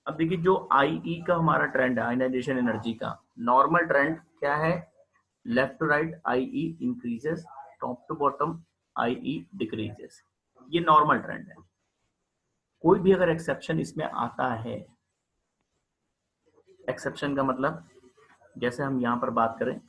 अब देखिए जो आई का हमारा ट्रेंड है आयनाइजेशन एनर्जी का, नॉर्मल ट्रेंड क्या है, left to right I increases, top to bottom I decreases, ये नॉर्मल ट्रेंड है। कोई भी अगर एक्सेप्शन इसमें आता है, एक्सेप्शन का मतलब जैसे हम यहाँ पर बात करें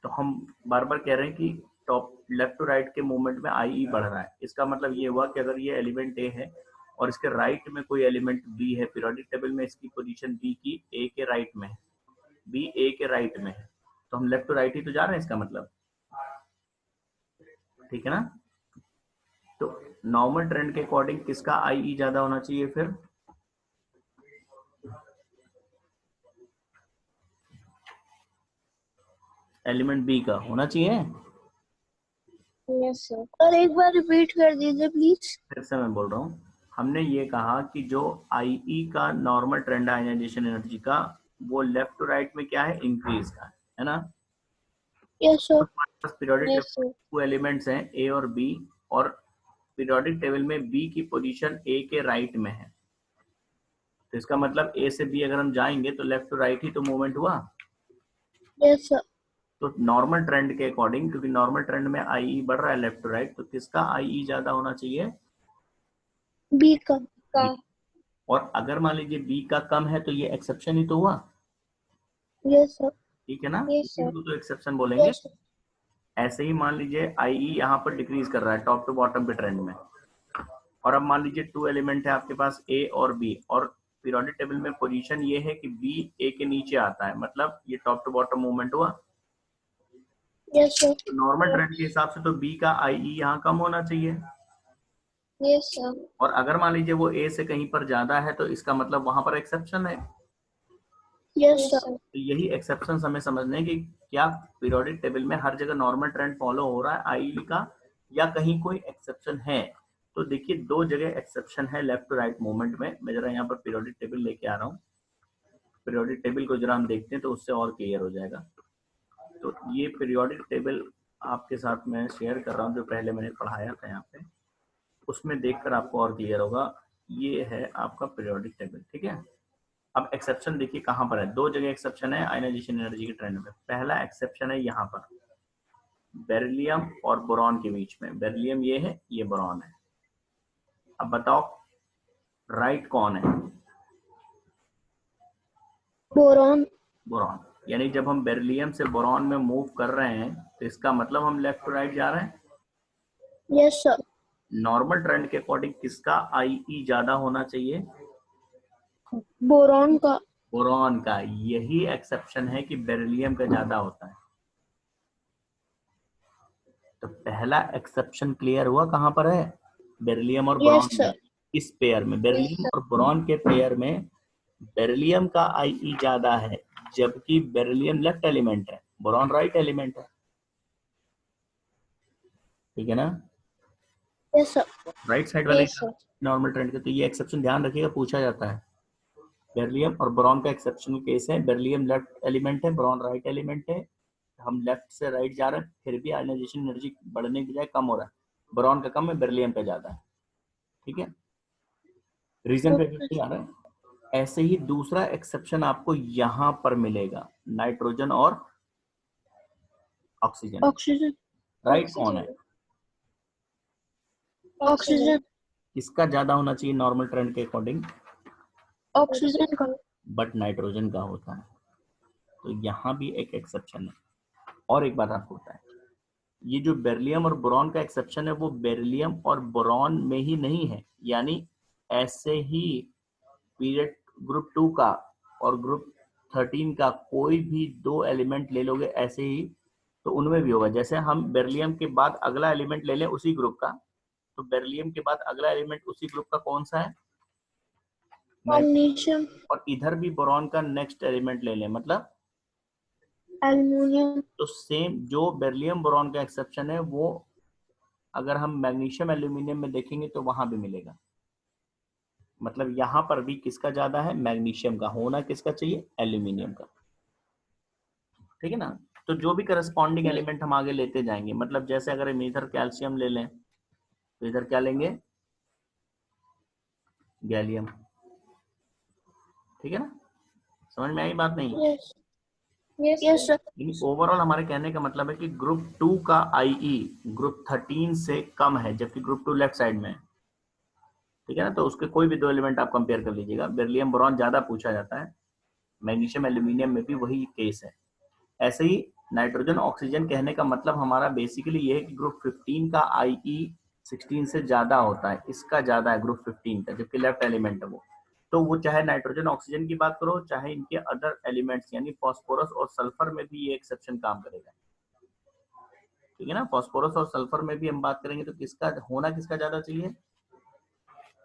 तो हम बार बार कह रहे हैं कि टॉप लेफ्ट टू राइट के मूवमेंट में आई बढ़ रहा है, इसका मतलब ये हुआ कि अगर ये एलिमेंट ए है और इसके राइट में कोई एलिमेंट बी है, पीरियोडिक टेबल में इसकी पोजीशन बी की ए के राइट में है, बी ए के राइट में है, तो हम लेफ्ट टू राइट ही तो जा रहे हैं इसका मतलब, ठीक है ना। तो नॉर्मल ट्रेंड के अकॉर्डिंग किसका आई ज्यादा होना चाहिए फिर, एलिमेंट बी का होना चाहिए। यस सर, और एक बार रिपीट कर दीजिए प्लीज। फिर से मैं बोल रहा हूँ, हमने ये कहा कि जो आई का नॉर्मल ट्रेंड है आयनाइजेशन एनर्जी का, वो लेफ्ट टू राइट में क्या है, इंक्रीज का है ना। Yes sir. हमारे पास पीरियोडिक यस टेबल सर। में टू एलिमेंट्स हैं ए और बी, और पीरियोडिक टेबल में बी की पोजीशन ए के राइट में है, तो इसका मतलब ए से बी अगर हम जाएंगे तो लेफ्ट टू राइट ही तो मूवमेंट हुआ। Yes sir. तो नॉर्मल ट्रेंड के अकॉर्डिंग, क्योंकि नॉर्मल ट्रेंड में आई बढ़ रहा है लेफ्ट टू राइट, तो किसका आई ज्यादा होना चाहिए, बी का। बी। और अगर मान लीजिए बी का कम है तो ये एक्सेप्शन ही तो हुआ, यस सर। ठीक है ना, यस इसी सर। को तो एक्सेप्शन बोलेंगे। Yes sir. ऐसे ही मान लीजिए आई यहाँ पर डिक्रीज कर रहा है टॉप टू बॉटम के ट्रेंड में, और अब मान लीजिए टू एलिमेंट है आपके पास ए और बी, और पीरियोडिक टेबल में पोजीशन ये है कि बी ए के नीचे आता है, मतलब ये टॉप टू बॉटम मूवमेंट हुआ। Yes sir. तो नॉर्मल ट्रेंड के हिसाब से तो बी का आई यहाँ कम होना चाहिए, यस सर। और अगर मान लीजिए वो ए से कहीं पर ज्यादा है तो इसका मतलब वहां पर एक्सेप्शन है। Yes sir. तो यही एक्सेप्शन हमें समझने हैं कि क्या पीरियोडिक टेबल में हर जगह नॉर्मल ट्रेंड फॉलो हो रहा है आई का, या कहीं कोई एक्सेप्शन है। तो देखिए दो जगह एक्सेप्शन है लेफ्ट टू राइट मूवमेंट में। मैं जरा यहाँ पर पीरियोडिक टेबल लेके आ रहा हूँ, पीरियोडिक टेबल को जरा हम देखते हैं तो उससे और क्लियर हो जाएगा। तो ये पीरियोडिक टेबल आपके साथ मैं शेयर कर रहा हूँ जो पहले मैंने पढ़ाया था यहाँ पे, उसमें देखकर आपको और क्लियर होगा। ये है आपका पीरियोडिक टेबल, ठीक है। अब एक्सेप्शन देखिए कहाँ पर है, दो जगह एक्सेप्शन है आयनाइजेशन एनर्जी के ट्रेंड में। पहला एक्सेप्शन है यहाँ पर बेरिलियम और बोरॉन के बीच में, बेरिलियम ये है, ये बोरॉन है। अब बताओ राइट कौन है, बोरॉन। बोरॉन। यानी जब हम बेरिलियम से बोरॉन में मूव कर रहे हैं तो इसका मतलब हम लेफ्ट टू राइट जा रहे हैं। Yes sir. नॉर्मल ट्रेंड के अकॉर्डिंग किसका आई ज्यादा होना चाहिए, बोरॉन का। बोरॉन का। यही एक्सेप्शन है कि बेरिलियम का ज्यादा होता है। तो पहला एक्सेप्शन क्लियर हुआ कहां पर है, बेरिलियम और यस बोरॉन में। सर। इस पेयर में, यस बेरिलियम सर। और बोरॉन के पेयर में बेरिलियम का आई ज्यादा है, जबकि बेरिलियम लेफ्ट एलिमेंट है, बोरॉन राइट एलिमेंट है, ठीक है ना। Yes sir. राइट साइड वाले यस सर। नॉर्मल ट्रेंड का, तो ये एक्सेप्शन ध्यान रखिएगा, पूछा जाता है। बेरिलियम और बोरॉन का एक्सेप्शनल केस है, बेरिलियम लेफ्ट एलिमेंट है, बोरॉन राइट एलिमेंट है। हम लेफ्ट से राइट जा रहे हैं फिर भी आयनाइजेशन एनर्जी बढ़ने की बजाय कम हो रहा है, बोरॉन का कम है, बेरिलियम का ज्यादा है, ठीक है। रीजन पे ओके। क्लियर आ रहा है। ऐसे ही दूसरा एक्सेप्शन आपको यहां पर मिलेगा, नाइट्रोजन और ऑक्सीजन। ऑक्सीजन। राइट कौन है, ऑक्सीजन। किसका ज्यादा होना चाहिए नॉर्मल ट्रेंड के अकॉर्डिंग, ऑक्सीजन का। बट नाइट्रोजन का होता है। तो यहाँ भी एक एक्सेप्शन है। और एक बात आपको बताएं, ये जो बेरिलियम और बोरॉन का एक्सेप्शन है वो बेरिलियम और बोरॉन में ही नहीं है, यानी ऐसे ही पीरियड ग्रुप 2 का और ग्रुप 13 का कोई भी दो एलिमेंट ले लोगे ऐसे ही तो उनमें भी होगा। जैसे हम बेरिलियम के बाद अगला एलिमेंट ले लें उसी ग्रुप का, तो बेरिलियम के बाद अगला एलिमेंट उसी ग्रुप का कौन सा है, मैग्नीशियम। और इधर भी बोरॉन का नेक्स्ट एलिमेंट ले लें, मतलब एल्युमिनियम। तो सेम जो बेरिलियम बोरॉन का एक्सेप्शन है वो अगर हम मैग्नीशियम एल्यूमिनियम में देखेंगे तो वहां भी मिलेगा। मतलब यहां पर भी किसका ज्यादा है, मैग्नीशियम का। होना किसका चाहिए, एल्यूमिनियम का, ठीक है ना। तो जो भी करस्पॉन्डिंग एलिमेंट हम आगे लेते जाएंगे, मतलब जैसे अगर हम इधर कैल्शियम ले लें तो इधर क्या लेंगे, गैलियम। ठीक है ना, समझ में आई बात नहीं? Yes yes sir. ओवरऑल हमारे कहने का मतलब है कि ग्रुप 2 का आईई ग्रुप 13 से कम है, जबकि ग्रुप 2 लेफ्ट साइड में है। ठीक है ना, तो उसके कोई भी दो एलिमेंट आप कंपेयर कर लीजिएगा। बेरिलियम बोरॉन ज्यादा पूछा जाता है, मैग्नीशियम एल्यूमिनियम में भी वही केस है। ऐसे ही नाइट्रोजन ऑक्सीजन कहने का मतलब हमारा बेसिकली ये है कि ग्रुप 15 का आईई 16 से ज्यादा होता है, इसका ज्यादा है ग्रुप 15 का, जबकि लेफ्ट एलिमेंट है वो। तो वो चाहे नाइट्रोजन ऑक्सीजन की बात करो, चाहे इनके अदर एलिमेंट्स यानी फॉस्फोरस और सल्फर में भी ये एक्सेप्शन काम करेगा। ठीक है ना, फॉस्फोरस और सल्फर में भी हम बात करेंगे तो किसका होना किसका ज्यादा चाहिए,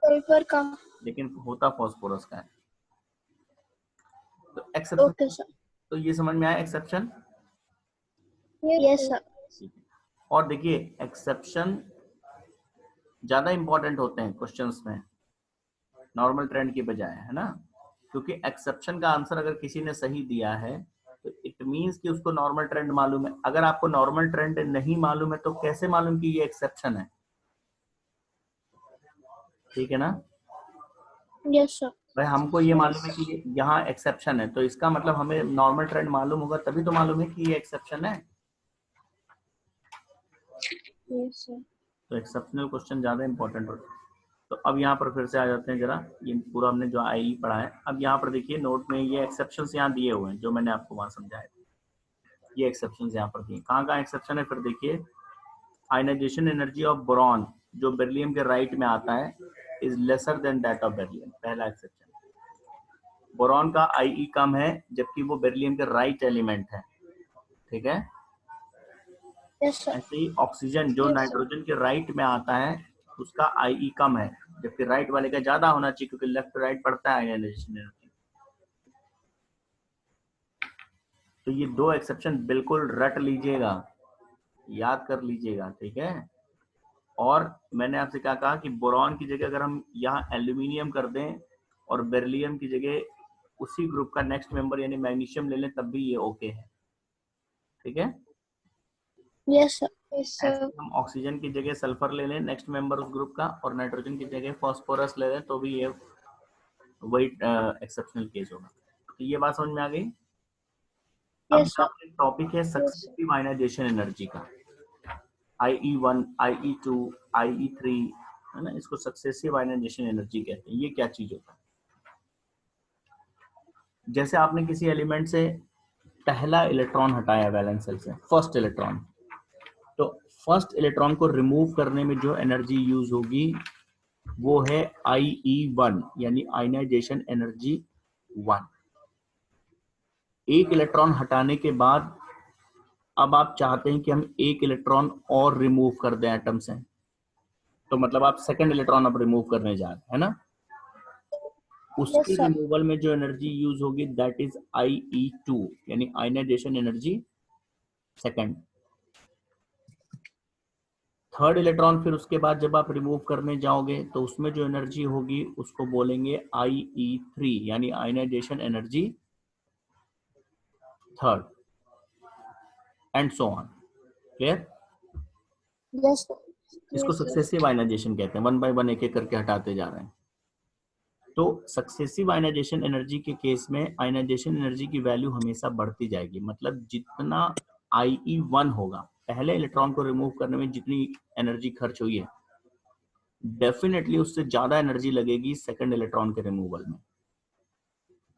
सल्फर का। लेकिन होता फॉस्फोरस का है। तो ओके एक्सेप्शन, सर। तो ये समझ में आया एक्सेप्शन। Yes sir. और देखिए एक्सेप्शन ज्यादा इंपॉर्टेंट होते हैं क्वेश्चंस में नॉर्मल ट्रेंड की बजाय, है ना, क्योंकि एक्सेप्शन का आंसर अगर किसी ने सही दिया है तो इट मींस कि उसको नॉर्मल ट्रेंड मालूम है। अगर आपको नॉर्मल ट्रेंड नहीं मालूम है तो कैसे मालूम कि ये एक्सेप्शन है? ठीक है ना, यस सर। भाई हमको ये मालूम है कि यहाँ एक्सेप्शन है, तो इसका मतलब हमें नॉर्मल ट्रेंड मालूम होगा, तभी तो मालूम है कि ये एक्सेप्शन है। Yes sir. तो एक्सेप्शनल क्वेश्चन ज्यादा इंपॉर्टेंट होता है। तो अब यहाँ पर फिर से आ जाते हैं जरा, ये पूरा हमने जो आई पढ़ा है, अब यहाँ पर देखिए नोट में ये एक्सेप्शंस यहाँ दिए हुए हैं जो मैंने आपको वहां समझाया। ये एक्सेप्शंस यहाँ पर दिए, कहाँ कहाँ एक्सेप्शन है फिर देखिए। आयनाइजेशन एनर्जी ऑफ बोरॉन जो बेरिलियम के राइट में आता है is lesser than that of beryllium, पहला एक्सेप्शन। बोरॉन का आईई कम है जबकि वो बेरिलियम के राइट एलिमेंट है। ठीक है, यस सर। ऐसे ही ऑक्सीजन जो नाइट्रोजन के राइट में आता है उसका आईई कम है, जबकि राइट वाले का ज्यादा होना चाहिए क्योंकि लेफ्ट राइट पड़ता है आयनाइजेशन एनर्जी। तो ये दो एक्सेप्शन बिल्कुल रट लीजिएगा, याद कर लीजिएगा। ठीक है, और मैंने आपसे क्या कहा कि बोरॉन की जगह अगर हम यहाँ एल्यूमिनियम कर दें और बेरिलियम की जगह उसी ग्रुप का नेक्स्ट मेंबर यानी मैग्नीशियम ले लें तब भी ये ओके है। ठीक है, यस सर। यस ऐसे सर। हम ऑक्सीजन की जगह सल्फर ले लें नेक्स्ट मेंबर उस ग्रुप का, और नाइट्रोजन की जगह फॉस्फोरस ले लें तो भी ये वही एक्सेप्शनल केस होगा। तो ये बात समझ में आ गई। अब यस यहाँ सर। पर टॉपिक है सक्सेसिव आयनाइजेशन एनर्जी का, IE1, IE2, IE3, है ना, इसको सक्सेसिव आयनाइजेशन एनर्जी कहते हैं। ये क्या चीज होता है? जैसे आपने किसी एलिमेंट से पहला इलेक्ट्रॉन हटाया वैलेंस शेल से, फर्स्ट इलेक्ट्रॉन, तो फर्स्ट इलेक्ट्रॉन को रिमूव करने में जो एनर्जी यूज होगी वो है IE1 यानी आयनाइजेशन एनर्जी 1। एक इलेक्ट्रॉन हटाने के बाद अब आप चाहते हैं कि हम एक इलेक्ट्रॉन और रिमूव कर दें एटम से, तो मतलब आप सेकंड इलेक्ट्रॉन अब रिमूव करने जा रहे हैं, है ना। उसके यस सर। रिमूवल में जो एनर्जी यूज होगी दैट इज IE2 यानी ionisation energy second. Third electron फिर उसके बाद जब आप रिमूव करने जाओगे तो उसमें जो एनर्जी होगी उसको बोलेंगे IE3 यानी ionisation energy third, and so on. Clear? Yes इसको सर। सक्सेसिव आयनाइजेशन कहते हैं, वन बाय वन एक एक करके हटाते जा रहे हैं। तो सक्सेसिव आयनाइजेशन एनर्जी के केस में आयनाइजेशन एनर्जी की वैल्यू हमेशा बढ़ती जाएगी, मतलब जितना IE1 होगा, पहले इलेक्ट्रॉन को रिमूव करने में जितनी एनर्जी खर्च हुई है डेफिनेटली उससे ज्यादा एनर्जी लगेगी सेकंड इलेक्ट्रॉन के रिमूवल में,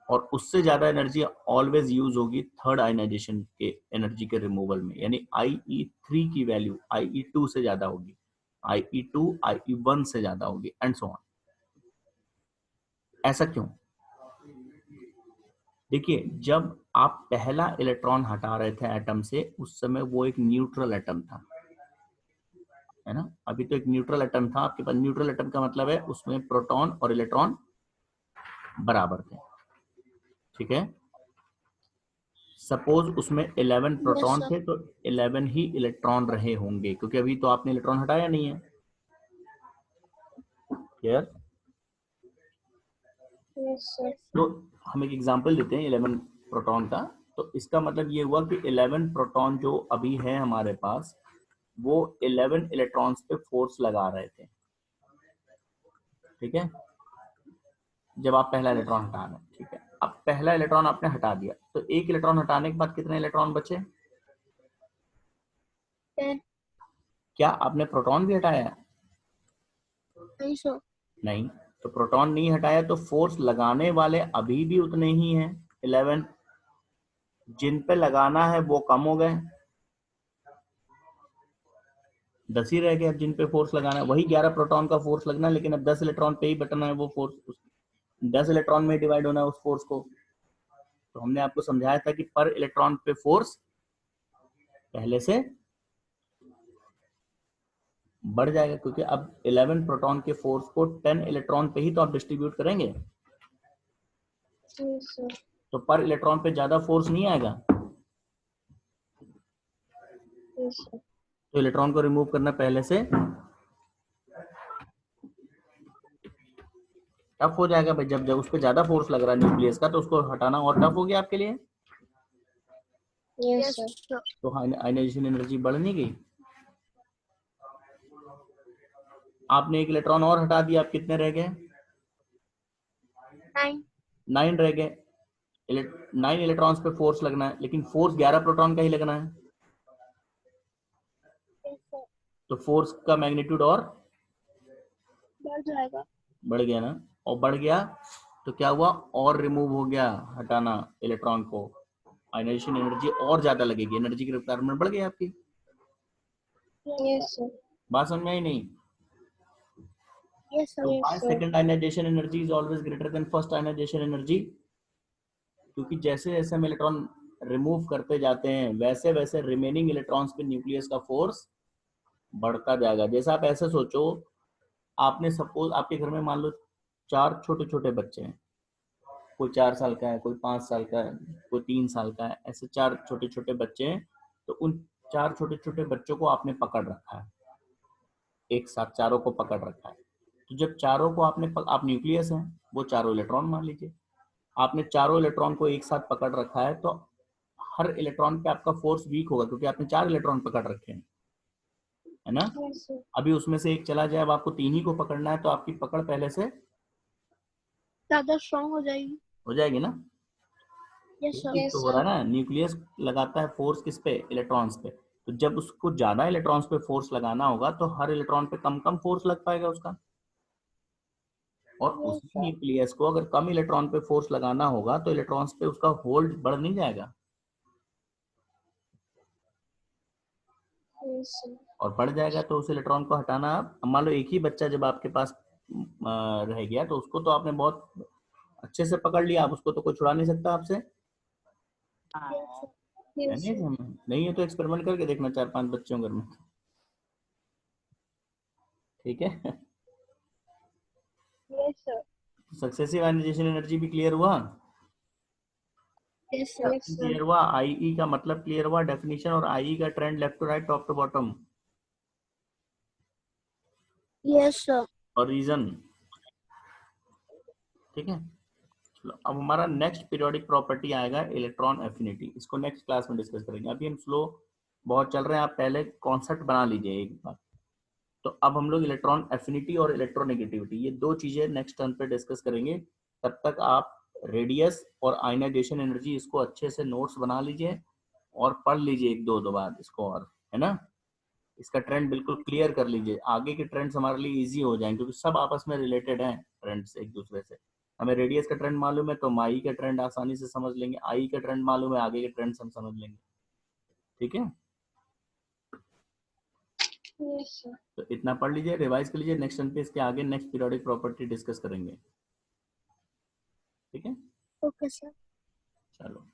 और उससे ज्यादा एनर्जी ऑलवेज यूज होगी थर्ड आयनाइजेशन के एनर्जी के रिमूवल में, यानी IE3 की वैल्यू IE2 से ज्यादा होगी, IE2 IE1 से ज्यादा होगी, एंड सो ऑन। ऐसा क्यों? देखिए जब आप पहला इलेक्ट्रॉन हटा रहे थे एटम से उस समय वो एक न्यूट्रल एटम था, है ना। अभी तो एक न्यूट्रल एटम था आपके पास। न्यूट्रल एटम का मतलब है उसमें प्रोटॉन और इलेक्ट्रॉन बराबर थे। ठीक है, सपोज उसमें 11 यस प्रोटॉन सर। थे तो 11 ही इलेक्ट्रॉन रहे होंगे, क्योंकि अभी तो आपने इलेक्ट्रॉन हटाया नहीं है। क्लियर? Yes sir. तो हम एक एग्जांपल देते हैं 11 प्रोटॉन का। तो इसका मतलब ये हुआ कि 11 प्रोटॉन जो अभी है हमारे पास वो 11 इलेक्ट्रॉन्स पे फोर्स लगा रहे थे। ठीक है, जब आप पहला इलेक्ट्रॉन हटा रहे हैं, ठीक है। पहला इलेक्ट्रॉन आपने हटा दिया, तो एक इलेक्ट्रॉन हटाने के बाद कितने इलेक्ट्रॉन बचे? 10। क्या आपने प्रोटॉन भी हटाया? नहीं सर। नहीं, तो प्रोटॉन नहीं हटाया तो फोर्स लगाने वाले अभी भी उतने ही हैं 11, जिन पे लगाना है वो कम हो गए, 10 ही रह गए। अब जिन पे फोर्स लगाना है वही 11 प्रोटॉन का फोर्स लगना है, लेकिन अब 10 इलेक्ट्रॉन पे ही बटना है वो फोर्स, 10 इलेक्ट्रॉन में डिवाइड होना है उस फोर्स को। तो हमने आपको समझाया था कि पर इलेक्ट्रॉन पे फोर्स पहले से बढ़ जाएगा, क्योंकि अब 11 प्रोटॉन के फोर्स को 10 इलेक्ट्रॉन पे ही तो आप डिस्ट्रीब्यूट करेंगे, यस सर। तो पर इलेक्ट्रॉन पे ज्यादा फोर्स नहीं आएगा। Yes sir. तो इलेक्ट्रॉन को रिमूव करना पहले से टफ हो जाएगा भाई। जब जब उस पर ज्यादा फोर्स लग रहा है न्यूक्लियस का, तो उसको हटाना और टफ हो गया आपके लिए। Yes sir. तो आयनाइजेशन एनर्जी बढ़ नहीं गई। आपने एक इलेक्ट्रॉन और हटा दिया, आप कितने रह गए? 9। 9 रह गए। 9 इलेक्ट्रॉन्स पे फोर्स लगना है, लेकिन फोर्स 11 प्रोटॉन का ही लगना है, यस सर। तो फोर्स का मैग्नीट्यूड और बढ़ जाएगा। बढ़ गया ना। और बढ़ गया तो क्या हुआ, और रिमूव हो गया हटाना इलेक्ट्रॉन को, आयनाइजेशन एनर्जी और ज्यादा लगेगी, एनर्जी की रिक्वायरमेंट बढ़ गई आपकी। Yes sir. बात समझ में आई नहीं? यस तो sir. why second ionization energy is always greater than first ionization energy? क्योंकि जैसे जैसे हम इलेक्ट्रॉन रिमूव करते जाते हैं, वैसे वैसे रिमेनिंग इलेक्ट्रॉन्स पे न्यूक्लियस का फोर्स बढ़ता जाएगा। जैसे आप ऐसे सोचो, आपने सपोज आपके घर में मान लो 4 छोटे छोटे बच्चे हैं, कोई 4 साल का है, कोई 5 साल का है, कोई 3 साल का है, ऐसे 4 छोटे छोटे बच्चे हैं। तो उन 4 छोटे छोटे बच्चों को आपने पकड़ रखा है, एक साथ चारों को पकड़ रखा है। तो जब चारों को आप न्यूक्लियस हैं, वो चारों इलेक्ट्रॉन मान लीजिए, आपने चारों इलेक्ट्रॉन को एक साथ पकड़ रखा है, तो हर इलेक्ट्रॉन पे आपका फोर्स वीक होगा, क्योंकि आपने 4 इलेक्ट्रॉन पकड़ रखे हैं, है ना। Yes sir. अभी उसमें से एक चला जाए, अब आपको 3 ही को पकड़ना है, तो आपकी पकड़ पहले से ज्यादा स्ट्रांग हो जाएगी। हो जाएगी ना। यस ये सर। तो हो रहा है ना, न्यूक्लियस लगाता है फोर्स किस पे? इलेक्ट्रॉन्स पे। तो जब उसको ज्यादा इलेक्ट्रॉन्स पे फोर्स लगाना होगा, तो हर इलेक्ट्रॉन पे कम कम फोर्स लग पाएगा उसका। और यस उसी सर। न्यूक्लियस को अगर कम इलेक्ट्रॉन पे फोर्स लगाना होगा, तो इलेक्ट्रॉन्स पे उसका होल्ड बढ़ नहीं जाएगा, यस सर। और बढ़ जाएगा तो उस इलेक्ट्रॉन को हटाना। अब मान लो एक ही बच्चा जब आपके पास रह गया, तो उसको तो आपने बहुत अच्छे से पकड़ लिया, आप उसको तो कोई छुड़ा नहीं सकता आपसे, है यस नहीं? सर। नहीं है तो एक्सपेरिमेंट करके देखना 4-5 बच्चों घर में, ठीक है। Yes sir. Successive ionisation energy भी क्लियर हुआ, यस सर। क्लियर हुआ, आईई का मतलब क्लियर हुआ, डेफिनेशन और आईई का trend left to right, top to bottom, yes sir. और रीजन, ठीक है। चलो, अब हमारा नेक्स्ट पीरियोडिक प्रॉपर्टी आएगा इलेक्ट्रॉन एफिनिटी, इसको नेक्स्ट क्लास में डिस्कस करेंगे। अभी हम स्लो बहुत चल रहे हैं, आप पहले कॉन्सेप्ट बना लीजिए एक बार। तो अब हम लोग इलेक्ट्रॉन एफिनिटी और इलेक्ट्रोनेगेटिविटी, ये दो चीजें नेक्स्ट टर्न पे डिस्कस करेंगे। तब तक आप रेडियस और आयनाइजेशन एनर्जी इसको अच्छे से नोट्स बना लीजिए और पढ़ लीजिए एक दो बार इसको, और है ना, इसका ट्रेंड बिल्कुल क्लियर कर लीजिए। आगे के ट्रेंड्स हमारे लिए इजी हो जाएंगे, क्योंकि सब आपस में रिलेटेड हैं ट्रेंड्स एक दूसरे से। हमें रेडियस का ट्रेंड मालूम है तो माई का ट्रेंड आसानी से समझ लेंगे, आई का ट्रेंड मालूम है, आगे के ट्रेंड्स हम समझ लेंगे, ठीक है। Yes sir. तो इतना पढ़ लीजिए, रिवाइज कर लीजिए, नेक्स्ट टर्न पे इसके आगे नेक्स्ट पीरियोडिक प्रॉपर्टी डिस्कस करेंगे, ठीक है। Okay sir. चलो।